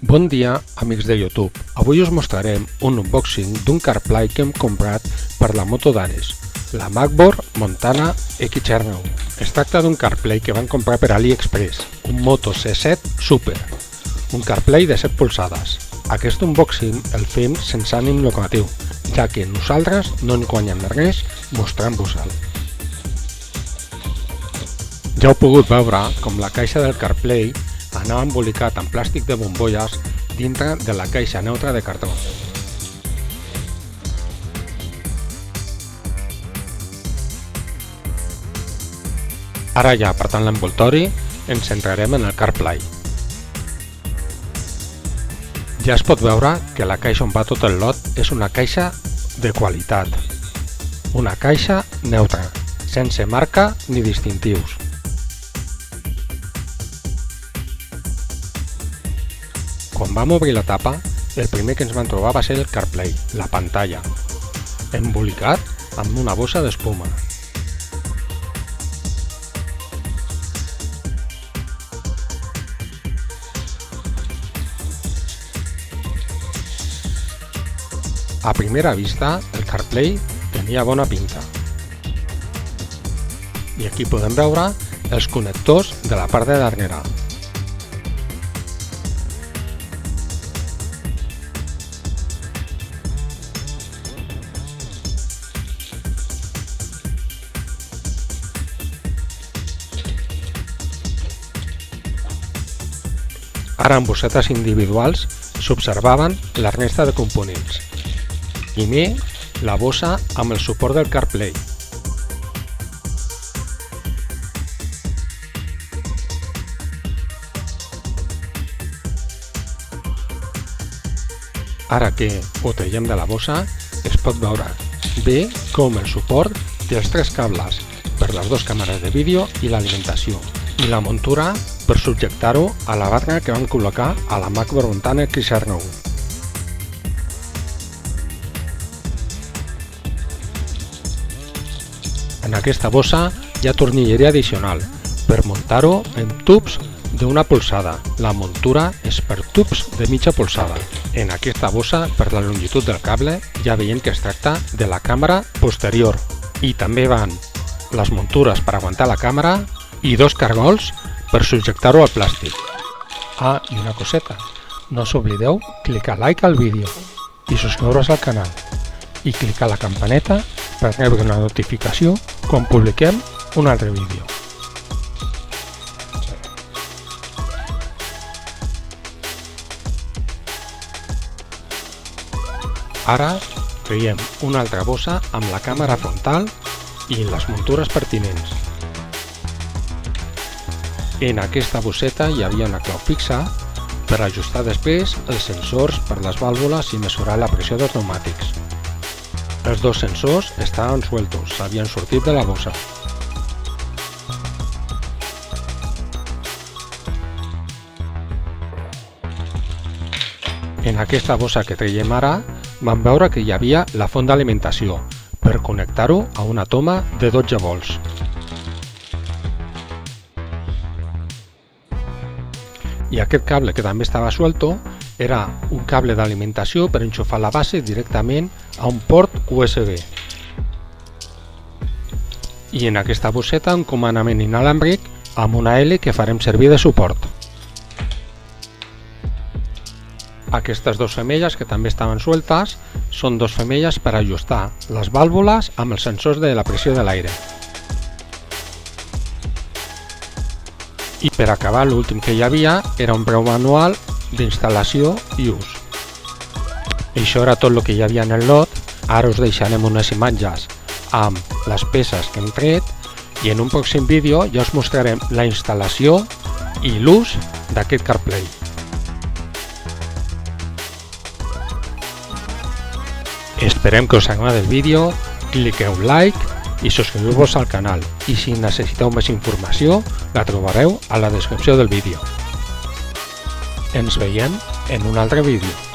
Bon dia, amics de YouTube. Avui us mostrarem un unboxing d'un CarPlay que hem comprat per la moto d'Ares, la Magboard Montana X-R9. Es tracta d'un CarPlay que van comprar per AliExpress, un Moto C7 Super, un CarPlay de 7 polzades. Aquest unboxing el fem sense ànim lucratiu, ja que nosaltres no en guanyem res mostrant-vos-el. Ja heu pogut veure com la caixa del CarPlay anava embolicat en plàstic de bombolles dintre de la caixa neutra de cartró. Ara ja, apartant l'envoltori, ens centrarem en el CarPlay. Ja es pot veure que la caixa on va tot el lot és una caixa de qualitat. Una caixa neutra, sense marca ni distintius. Quan vam obrir la tapa, el primer que ens vam trobar va ser el CarPlay, la pantalla, embolicat amb una bossa d'espuma. A primera vista, el CarPlay tenia bona pinta. I aquí podem veure els connectors de la part de darrere. Ara en bossetes individuals s'observaven la resta de components. Primer, la bossa amb el suport del CarPlay. Ara que ho traiem de la bossa, es pot veure bé com el suport té els 3 cables per les 2 càmeres de vídeo i l'alimentació, i la muntura per subjectar-ho a la barra que vam col·locar a la Magboard Montana X-R9. En aquesta bossa hi ha tornilleria addicional per muntar-ho en tubs d'una polzada. La muntura és per tubs de mitja polzada. En aquesta bossa, per la longitud del cable, ja veiem que es tracta de la càmera posterior. I també van les muntures per aguantar la càmera i 2 cargols per subjectar-ho al plàstic. Ah, i una coseta, no s'oblideu clicar like al vídeo i subscriure's al canal i clicar la campaneta per rebre una notificació quan publiquem un altre vídeo. Ara traiem una altra bossa amb la càmera frontal i les muntures pertinents. En aquesta bosseta hi havia una clau fixa per ajustar després els sensors per les vàlvules i mesurar la pressió dels pneumàtics. Els 2 sensors estaven sueltos, s'havien sortit de la bossa. En aquesta bossa que traiem ara, vam veure que hi havia la font d'alimentació per connectar-ho a una toma de 12 volts. I aquest cable que també estava suelto era un cable d'alimentació per enxufar la base directament a un port USB. I en aquesta bosseta un comandament inalàmbric amb una L que farem servir de suport. Aquestes 2 femelles que també estaven sueltes són 2 femelles per ajustar les vàlvules amb els sensors de la pressió de l'aire. I per acabar, l'últim que hi havia era un breu manual d'instal·lació i ús. Això era tot el que hi havia en el lot. Ara us deixarem unes imatges amb les peces que hem tret i en un pròxim vídeo ja us mostrarem la instal·lació i l'ús d'aquest CarPlay. Esperem que us agradi el vídeo, cliqueu like i subscriu-vos al canal, i si necessiteu més informació la trobareu a la descripció del vídeo. Ens veiem en un altre vídeo.